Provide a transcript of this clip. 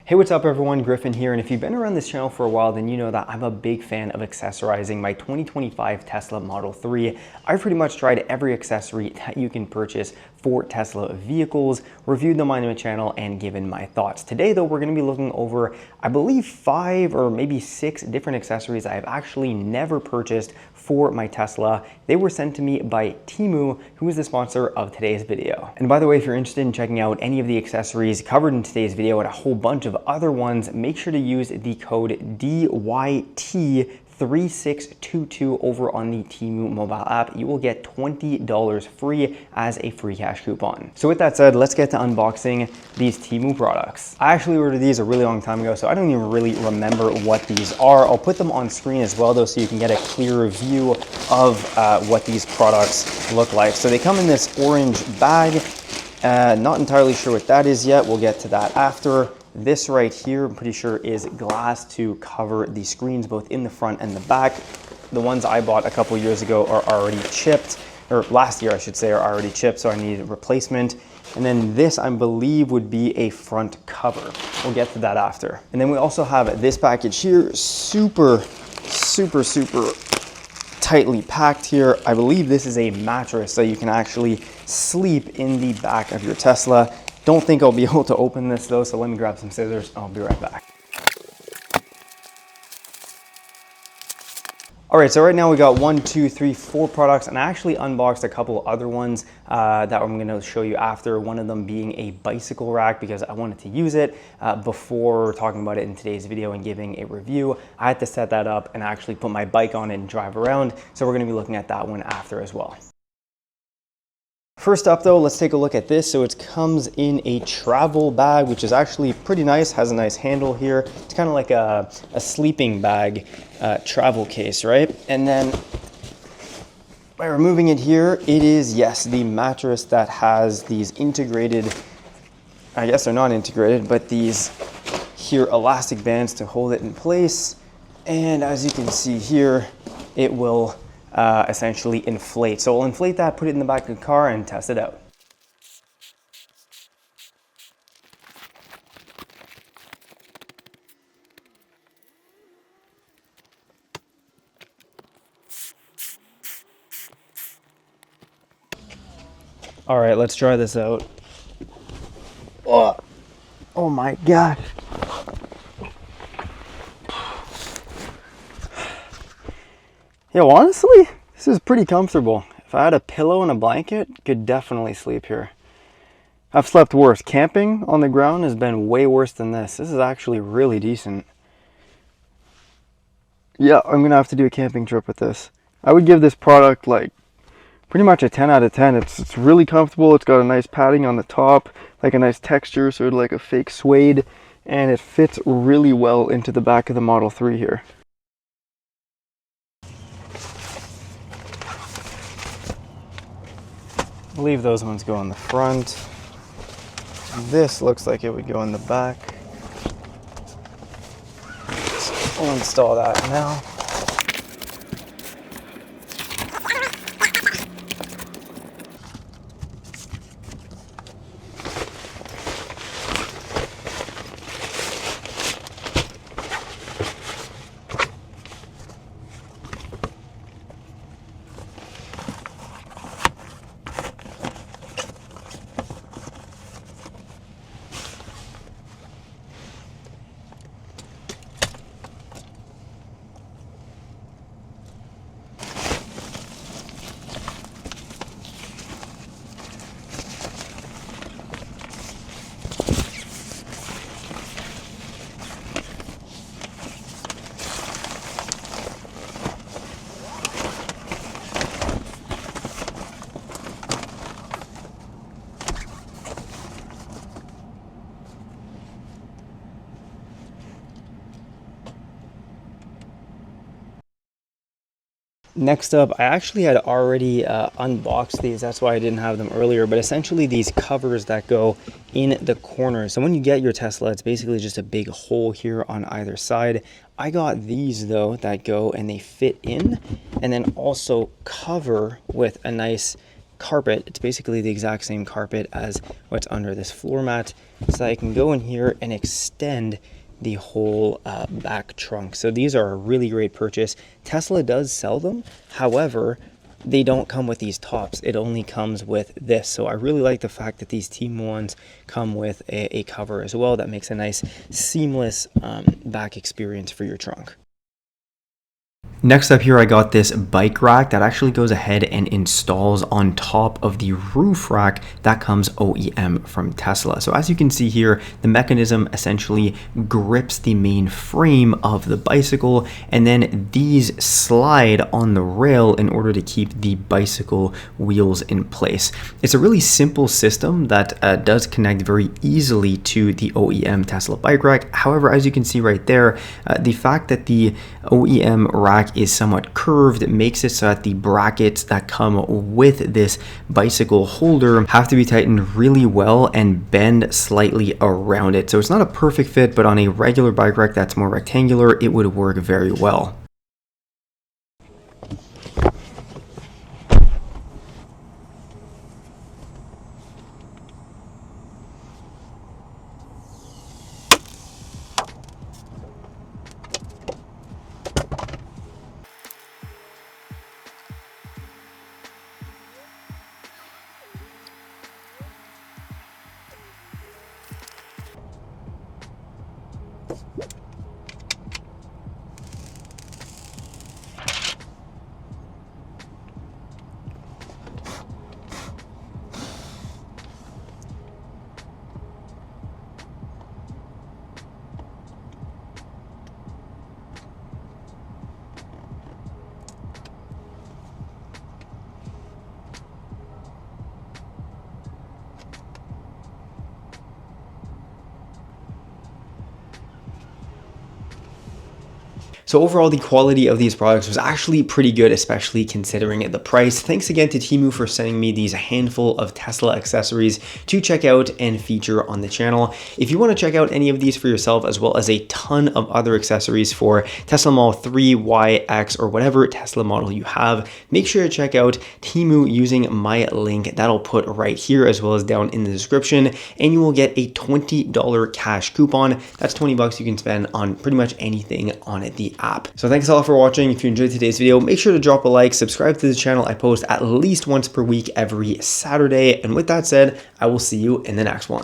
Hey, what's up everyone, Griffin here, and if you've been around this channel for a while, then you know that I'm a big fan of accessorizing my 2025 Tesla Model 3. I've pretty much tried every accessory that you can purchase for Tesla vehicles, reviewed them on my channel, and given my thoughts. Today though, we're going to be looking over, I believe, 5 or maybe 6 different accessories I've actually never purchased for my Tesla. They were sent to me by TEMU, who is the sponsor of today's video. And by the way, if you're interested in checking out any of the accessories covered in today's video and a whole bunch of other ones, make sure to use the code DYT3622 over on the TEMU mobile app. You will get $20 free as a free cash coupon. So with that said, let's get to unboxing these TEMU products. I actually ordered these a really long time ago, so I don't even really remember what these are. I'll put them on screen as well though, so you can get a clearer view of what these products look like. So they come in this orange bag. Not entirely sure what that is yet. We'll get to that after. This right here, I'm pretty sure is glass to cover the screens both in the front and the back. The ones I bought a couple years ago are already chipped, or last year I should say, are already chipped, so I need a replacement. And then this, I believe, would be a front cover. We'll get to that after. And then we also have this package here, super tightly packed here. I believe this is a mattress, so you can actually sleep in the back of your Tesla. Don't think I'll be able to open this though, so let me grab some scissors. I'll be right back. All right, so right now we got 1, 2, 3, 4 products, and I actually unboxed a couple other ones that I'm gonna show you after, one of them being a bicycle rack because I wanted to use it before talking about it in today's video and giving a review. I had to set that up and actually put my bike on it and drive around, so we're gonna be looking at that one after as well. First up though, let's take a look at this. So it comes in a travel bag, which is actually pretty nice, has a nice handle here. It's kind of like a sleeping bag travel case, right? And then by removing it here, it is, yes, the mattress that has these integrated, I guess they're not integrated, but these here elastic bands to hold it in place. And as you can see here, it will essentially inflate. So we'll inflate that, put it in the back of the car and test it out. All right, let's try this out. Oh my gosh. Yo, honestly, this is pretty comfortable. If I had a pillow and a blanket, could definitely sleep here. I've slept worse. Camping on the ground has been way worse than this. This is actually really decent. Yeah, I'm gonna have to do a camping trip with this. I would give this product like pretty much a 10 out of 10. It's really comfortable. It's got a nice padding on the top, like a nice texture, sort of like a fake suede, and it fits really well into the back of the Model 3 here. I believe those ones go in the front. This looks like it would go in the back. So we'll install that now. Next up, I actually had already unboxed these, that's why I didn't have them earlier, but essentially these covers that go in the corners. So when you get your Tesla, it's basically just a big hole here on either side. I got these though that go and they fit in and then also cover with a nice carpet. It's basically the exact same carpet as what's under this floor mat, so I can go in here and extend the whole back trunk. So these are a really great purchase. Tesla does sell them. However, they don't come with these tops. It only comes with this. So I really like the fact that these TEMU ones come with a cover as well. That makes a nice seamless back experience for your trunk. Next up here, I got this bike rack that actually goes ahead and installs on top of the roof rack that comes OEM from Tesla. So as you can see here, the mechanism essentially grips the main frame of the bicycle, and then these slide on the rail in order to keep the bicycle wheels in place. It's a really simple system that does connect very easily to the OEM Tesla bike rack. However, as you can see right there, the fact that the OEM rack is somewhat curved makes it so that the brackets that come with this bicycle holder have to be tightened really well and bend slightly around it. So it's not a perfect fit, but on a regular bike rack that's more rectangular, it would work very well. So overall, the quality of these products was actually pretty good, especially considering the price. Thanks again to TEMU for sending me these handful of Tesla accessories to check out and feature on the channel. If you want to check out any of these for yourself, as well as a ton of other accessories for Tesla Model 3, Y, X, or whatever Tesla model you have, make sure to check out TEMU using my link that I'll put right here, as well as down in the description, and you will get a $20 cash coupon. That's 20 bucks you can spend on pretty much anything on the app. So thanks all for watching. If you enjoyed today's video, make sure to drop a like, subscribe to the channel. I post at least once per week every Saturday. And with that said, I will see you in the next one.